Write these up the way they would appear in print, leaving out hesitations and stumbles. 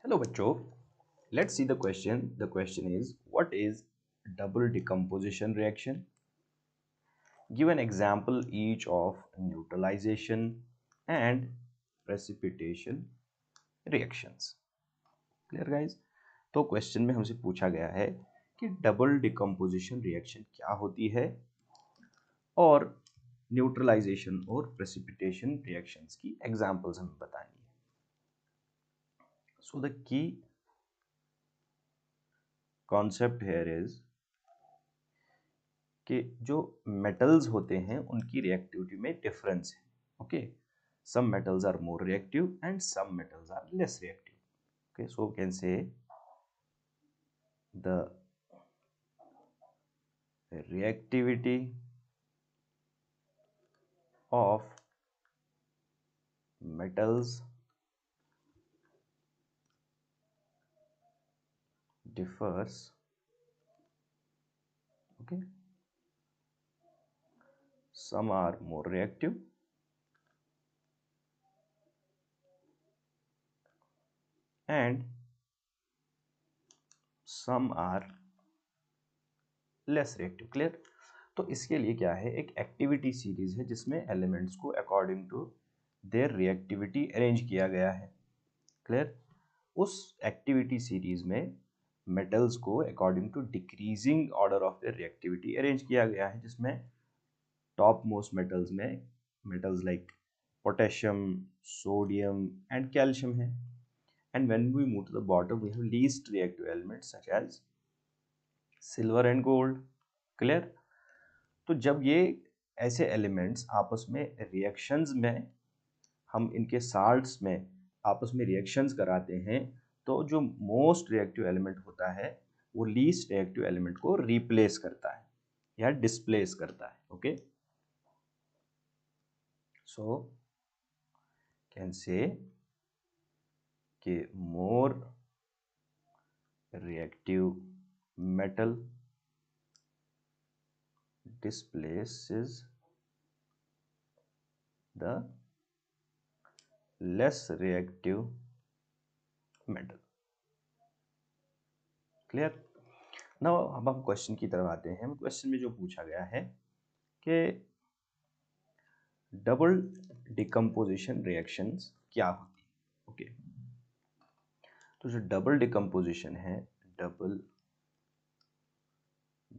Hello बच्चों, let's see the question. The question is, what is double decomposition reaction? Give an example each of neutralization and precipitation reactions. Clear guys? तो question में हमसे पूछा गया है कि double decomposition reaction क्या होती है और न्यूट्रलाइजेशन और प्रेसिपिटेशन रिएक्शंस की एग्जांपल्स हमें बतानी है. So the key concept here is कि जो मेटल्स होते हैं उनकी रिएक्टिविटी में डिफरेंस है. Okay, some metals are more reactive and some metals are less reactive. Okay, so can say the reactivity of metals differs. Okay, some are more reactive and some are less reactive. Clear? तो इसके लिए क्या है, एक activity series है जिसमें elements को according to their reactivity arrange किया गया है. क्लियर? उस एक्टिविटी सीरीज में मेटल्स को according to decreasing order of their reactivity arrange किया गया है, जिसमें टॉप मोस्ट मेटल्स में metals like potassium, sodium and calcium है. And when we move to the bottom, we have least reactive elements such as silver and gold. Clear? तो जब ये ऐसे एलिमेंट्स आपस में रिएक्शंस में, हम इनके साल्ट्स में आपस में रिएक्शंस कराते हैं, तो जो मोस्ट रिएक्टिव एलिमेंट होता है वो लीस्ट रिएक्टिव एलिमेंट को रिप्लेस करता है या डिस्प्लेस करता है. ओके, सो कैन से कि more reactive metal displaces the less reactive metal. Clear? Now अब हम क्वेश्चन की तरफ आते हैं. क्वेश्चन में जो पूछा गया है कि डबल डिकम्पोजिशन रिएक्शंस क्या होती है. ओके, तो जो डबल डिकम्पोजिशन है, डबल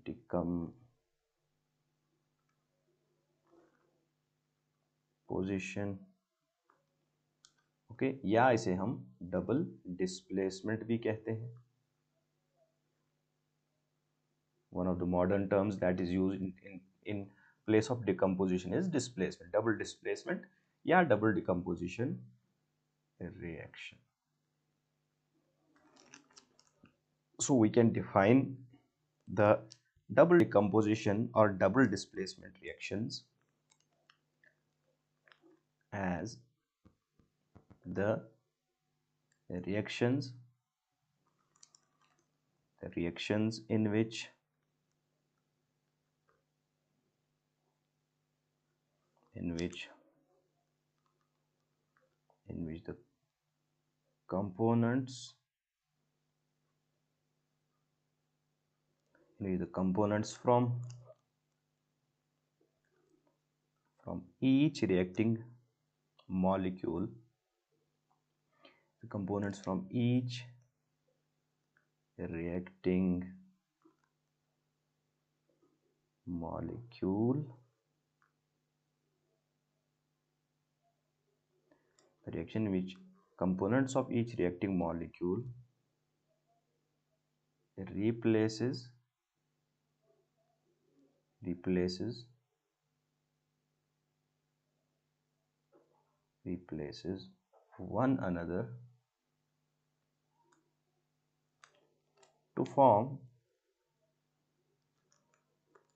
डिकम्पोजिशन, ओके, या इसे हम डबल डिस्प्लेसमेंट भी कहते हैं. One of the modern terms that is used in place of decomposition is displacement, double displacement या double decomposition reaction. So we can define the double decomposition or double displacement reactions as the reactions in which the components from each reacting molecule, the components from each reacting molecule, the reaction in which components of each reacting molecule replaces one another to form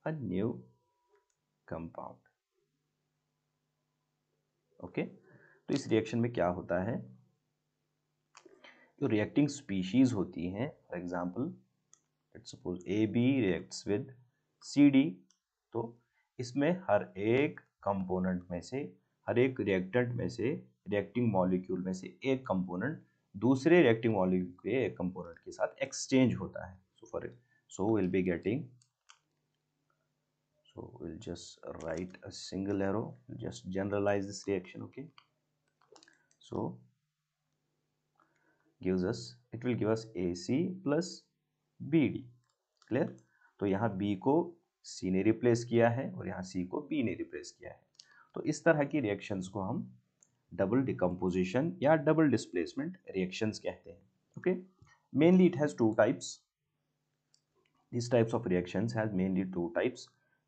a new compound. Okay, तो इस reaction में क्या होता है, जो reacting species होती हैं, for example let's suppose AB reacts with CD, तो इसमें हर एक कंपोनेंट में से, हर एक रिएक्टेंट में से, रिएक्टिंग मॉलिक्यूल में से एक कंपोनेंट दूसरे रिएक्टिव मॉलिक्यूल के कंपोनेंट के साथ एक्सचेंज होता है. So we'll be getting, so we'll just write a single arrow, just generalize this reaction. Okay, so it will give us AC plus BD. Clear. तो यहाँ B को C ने replace किया है और यहाँ C को B ने रिप्लेस किया है. तो इस तरह की रिएक्शंस को हम डबल डिकम्पोजिशन या डबल डिस्प्लेसमेंट रिएक्शंस कहते हैं. Okay, mainly it has two types. These types of reactions has mainly two types.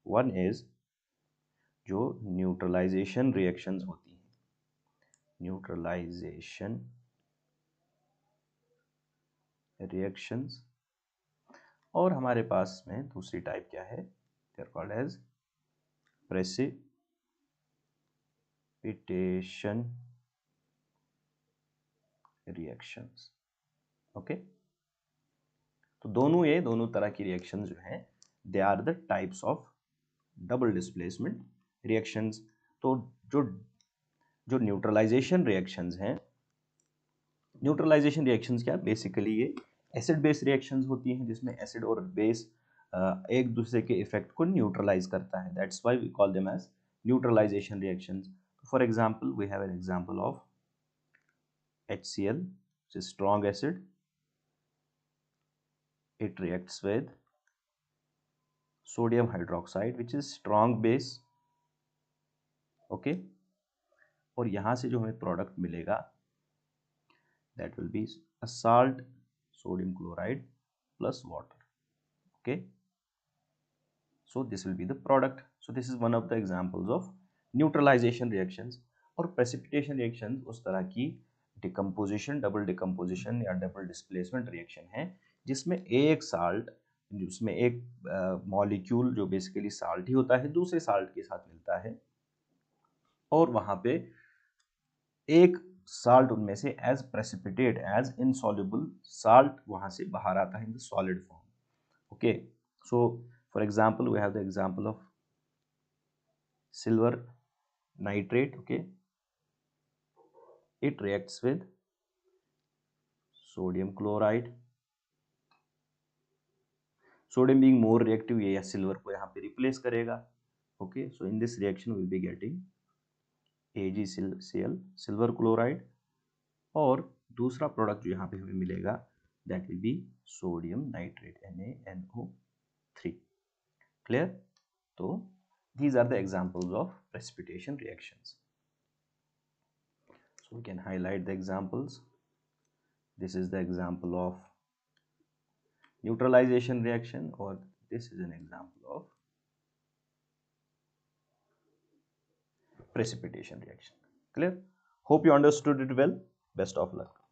One is जो न्यूट्रलाइजेशन रिएक्शंस होती हैं, न्यूट्रलाइजेशन रिएक्शंस. और हमारे पास में दूसरी टाइप क्या है, they are called as precipitation reactions. Okay, तो दोनों तरह की रिएक्शंस जो हैं they are the types of double displacement reactions. तो जो न्यूट्रलाइजेशन रिएक्शंस हैं, न्यूट्रलाइजेशन रिएक्शंस क्या, बेसिकली ये एसिड बेस रिएक्शंस होती हैं जिसमें एसिड और बेस एक दूसरे के इफेक्ट को न्यूट्रलाइज करता है. That's why we call them as neutralisation reactions. For example we have an example of HCl, which is strong acid. It reacts with sodium hydroxide, which is strong base. Okay, और यहाँ से जो हमें product मिलेगा that will be a salt, sodium chloride plus water. Okay, so this will be the product. So this is one of the examples of neutralization reactions. और precipitation reactions उस तरह की डिकम्पोजिशन, डबल डिकम्पोजिशन या double displacement reaction है जिसमें एक salt, जिसमें एक मॉलिक्यूल जो बेसिकली साल्ट ही होता है दूसरे साल्ट के साथ मिलता है और वहां पे एक साल्ट उनमें से as precipitate, as insoluble salt वहां से बाहर आता है in the solid form. Okay, so for example we have the example of silver nitrate. Okay, it reacts with sodium chloride. Sodium being more reactive, ये silver को यहाँ पे replace करेगा. Okay, so in this reaction will be getting AgCl, silver chloride, और दूसरा product जो यहाँ पे हमें मिलेगा that will be sodium nitrate, NaNO3. Clear. तो these are the examples of precipitation reactions. So we can highlight the examples. This is the example of neutralization reaction, or this is an example of precipitation reaction. Clear? Hope you understood it well. Best of luck.